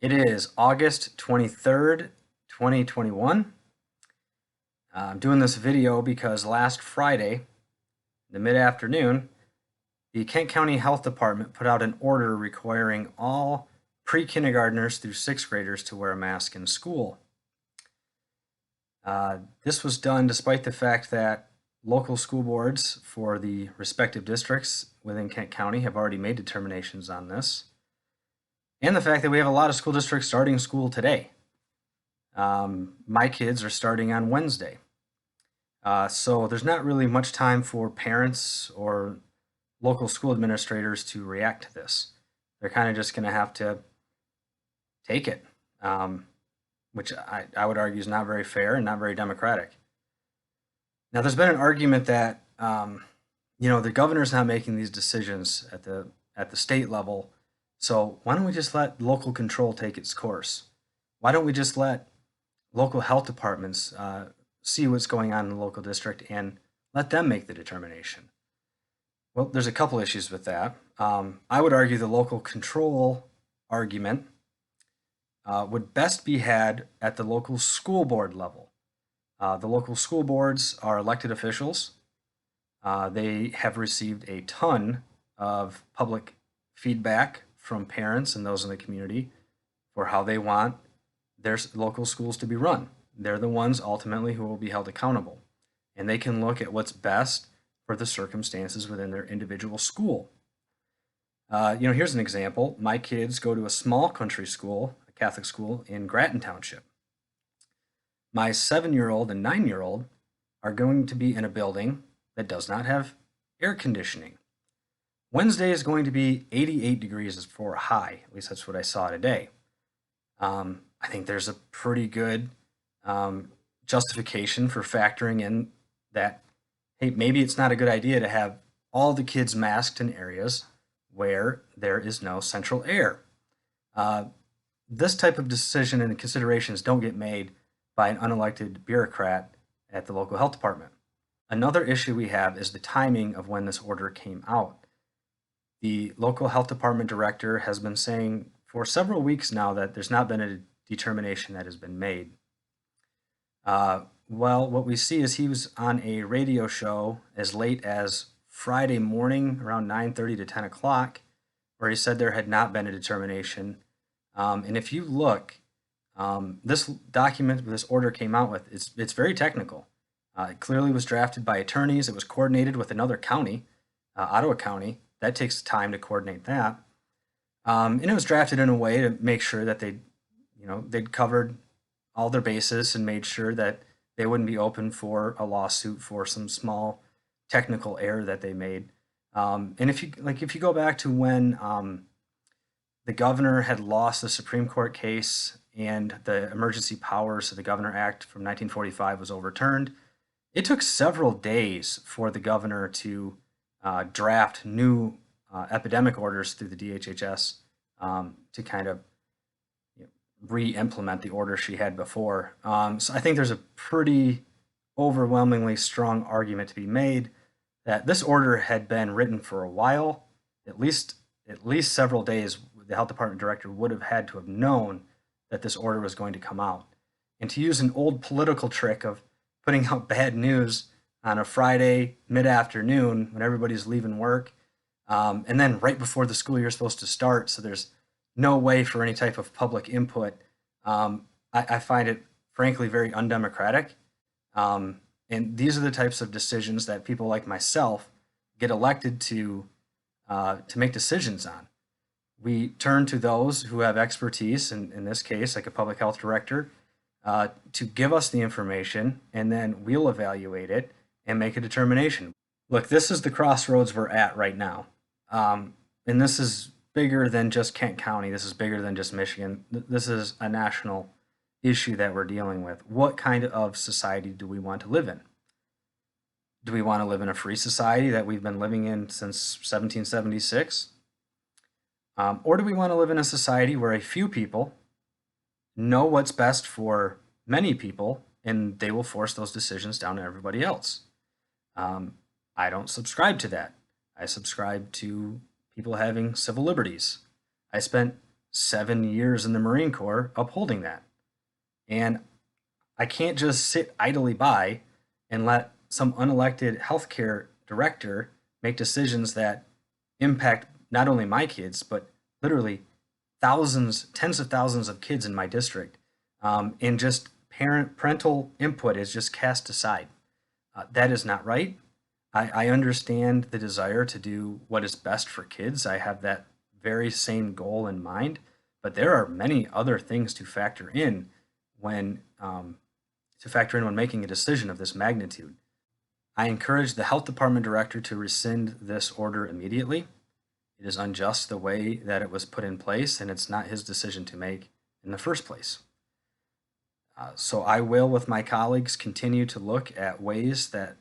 It is August 23rd, 2021. I'm doing this video because last Friday, the mid-afternoon, the Kent County Health Department put out an order requiring all pre-kindergartners through sixth graders to wear a mask in school. This was done despite the fact that local school boards for the respective districts within Kent County have already made determinations on this, and the fact that we have a lot of school districts starting school today. My kids are starting on Wednesday. So there's not really much time for parents or local school administrators to react to this. They're kind of just going to have to take it, which I would argue is not very fair and not very democratic. Now, there's been an argument that the governor's not making these decisions at the state level, so why don't we just let local control take its course? Why don't we just let local health departments see what's going on in the local district and let them make the determination? Well, there's a couple issues with that. I would argue the local control argument would best be had at the local school board level. The local school boards are elected officials. They have received a ton of public feedback from parents and those in the community for how they want their local schools to be run. They're the ones ultimately who will be held accountable, and they can look at what's best for the circumstances within their individual school. Here's an example. My kids go to a small country school, a Catholic school in Grattan Township. My 7-year-old and 9-year-old are going to be in a building that does not have air conditioning. Wednesday is going to be 88 degrees for a high. At least that's what I saw today. I think there's a pretty good justification for factoring in that, hey, maybe it's not a good idea to have all the kids masked in areas where there is no central air. This type of decision and considerations don't get made by an unelected bureaucrat at the local health department. Another issue we have is the timing of when this order came out. The local health department director has been saying for several weeks now that there's not been a determination that has been made. Well, what we see is he was on a radio show as late as Friday morning around 9:30 to 10 o'clock, where he said there had not been a determination. And if you look, this document this order came out with, it's very technical. It clearly was drafted by attorneys. It was coordinated with another county, Ottawa County. That takes time to coordinate that. And it was drafted in a way to make sure that they'd covered all their bases and made sure that they wouldn't be open for a lawsuit for some small technical error that they made. And if you go back to when the governor had lost the Supreme Court case and the Emergency Powers of the Governor Act from 1945 was overturned, it took several days for the governor to draft new epidemic orders through the DHHS to kind of re-implement the order she had before. So I think there's a pretty overwhelmingly strong argument to be made that this order had been written for a while, at least several days. The health department director would have had to have known that this order was going to come out. And to use an old political trick of putting out bad news on a Friday mid-afternoon when everybody's leaving work, and then right before the school year is supposed to start, so there's no way for any type of public input. I find it frankly very undemocratic. And these are the types of decisions that people like myself get elected to make decisions on. We turn to those who have expertise, in this case, like a public health director, to give us the information, and then we'll evaluate it and make a determination. Look, this is the crossroads we're at right now. And this is bigger than just Kent County. This is bigger than just Michigan. This is a national issue that we're dealing with. What kind of society do we want to live in? Do we want to live in a free society that we've been living in since 1776? Or do we want to live in a society where a few people know what's best for many people and they will force those decisions down to everybody else? I don't subscribe to that. I subscribe to people having civil liberties. I spent 7 years in the Marine Corps upholding that. And I can't just sit idly by and let some unelected healthcare director make decisions that impact not only my kids, but literally thousands, tens of thousands of kids in my district. And just parental input is just cast aside. That is not right. I understand the desire to do what is best for kids. I have that very same goal in mind, but there are many other things to factor in when when making a decision of this magnitude. I encourage the health department director to rescind this order immediately. It is unjust the way that it was put in place, and it's not his decision to make in the first place. So I will, with my colleagues, continue to look at ways that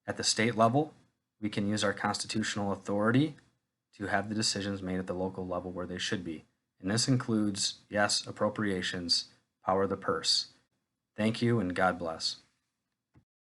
at the state level we can use our constitutional authority to have the decisions made at the local level where they should be. And this includes, yes, appropriations, power of the purse. Thank you, and God bless.